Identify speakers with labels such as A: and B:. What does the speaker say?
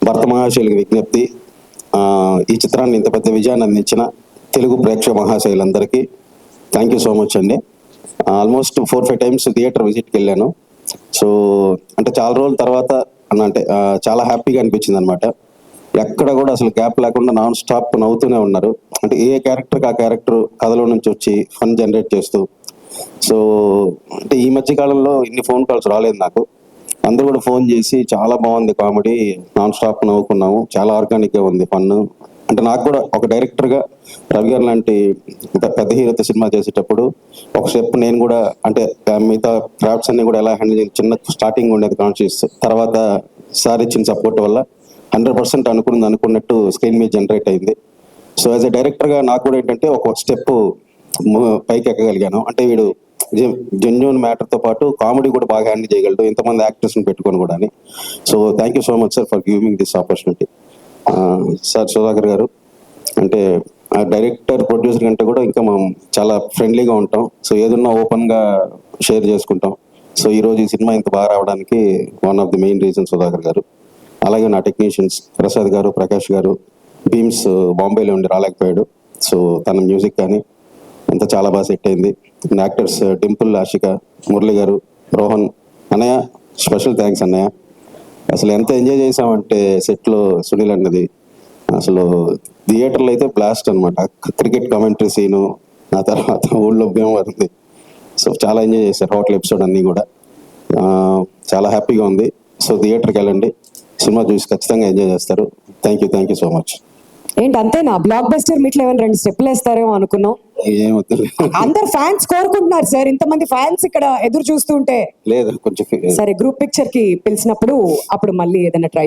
A: భరత మహాశైలికి విజ్ఞప్తి, ఈ చిత్రాన్ని ఇంత పెద్ద విజయాన్ని అందించిన తెలుగు ప్రేక్షక మహాశైలందరికీ థ్యాంక్ యూ సో మచ్ అండి. ఆల్మోస్ట్ 4-5 టైమ్స్ థియేటర్ విజిట్కి వెళ్ళాను. సో అంటే చాలా రోజుల తర్వాత అంటే చాలా హ్యాపీగా అనిపించింది అనమాట. ఎక్కడ కూడా అసలు గ్యాప్ లేకుండా నాన్ స్టాప్ నవ్వుతూనే ఉన్నారు. అంటే ఏ క్యారెక్టర్కి ఆ క్యారెక్టర్ కథలో నుంచి వచ్చి ఫన్ జనరేట్ చేస్తూ. సో అంటే ఈ మధ్య కాలంలో ఇన్ని ఫోన్ కాల్స్ రాలేదు నాకు. అందరూ కూడా ఫోన్ చేసి చాలా బాగుంది కామెడీ, నాన్ స్టాప్ నవ్వుకున్నాము, చాలా ఆర్గానిక్గా ఉంది ఫన్. అంటే నాకు కూడా ఒక డైరెక్టర్గా రవి గారు లాంటి పెద్ద హీరోతో సినిమా చేసేటప్పుడు ఒక స్టెప్ నేను కూడా అంటే మిగతా క్రాఫ్ట్స్ అన్ని కూడా ఎలా హ్యాండిల్ చేయాలి, చిన్న స్టార్టింగ్ ఉండేది కాన్షియస్, తర్వాత సార్ ఇచ్చిన సపోర్ట్ వల్ల 100% అనుకున్నట్టు స్క్రీన్ మీద జనరేట్ అయింది. సో యాజ్ ఎ డైరెక్టర్గా నాకు కూడా ఏంటంటే ఒక స్టెప్ పైకి ఎక్కగలిగాను. అంటే వీడు జెన్యున్ మ్యాటర్తో పాటు కామెడీ కూడా బాగా హ్యాండిల్ చేయగలడు, ఇంతమంది యాక్టర్స్ని పెట్టుకొని కూడా అని. So thank you so much sir for giving this opportunity. Sir Sudhakar గారు అంటే డైరెక్టర్ ప్రొడ్యూసర్ కంటే కూడా ఇంకా మనం చాలా ఫ్రెండ్లీగా ఉంటాం. సో ఏదన్నా ఓపెన్గా షేర్ చేసుకుంటాం. సో ఈరోజు ఈ సినిమా ఇంత బాగా రావడానికి one of the main reason Sudhakar గారు. అలాగే నా టెక్నీషియన్స్ ప్రసాద్ గారు, ప్రకాష్ గారు. బీమ్స్ బాంబేలో ఉండి రాలేకపోయాడు. సో తన మ్యూజిక్ కానీ అంతా చాలా బాగా సెట్ అయింది. యాక్టర్స్ డింపుల్, ఆషిక, మురళి గారు, రోహన్, అన్నయ్య స్పెషల్ థ్యాంక్స్ అన్నయ్య. అసలు ఎంత ఎంజాయ్ చేసామంటే సెట్లో సునీల్ అన్నది అసలు థియేటర్లో అయితే బ్లాస్ట్ అనమాట. క్రికెట్ కామెంటరీ సీను, ఆ తర్వాత ఊళ్ళో భీమవరంది. సో చాలా ఎంజాయ్ చేశారు హోటల్ ఎపిసోడ్ అన్నీ కూడా. చాలా హ్యాపీగా ఉంది. సో థియేటర్కి వెళ్ళండి, సినిమా చూసి ఖచ్చితంగా ఎంజాయ్ చేస్తారు. Thank you so much.
B: ఏంటి అంతేనా? బ్లాక్ బస్టర్ మీట్లో ఏమైనా 2 స్టెప్లు వేస్తారేమో అనుకున్నాం. అందరు ఫ్యాన్స్ కోరుకుంటున్నారు సార్, ఇంతమంది ఫ్యాన్స్ ఇక్కడ ఎదురు చూస్తుంటే.
A: లేదు కొంచెం
B: సరే గ్రూప్ పిక్చర్ కి పిలిచినప్పుడు అప్పుడు మళ్ళీ ఏదైనా ట్రై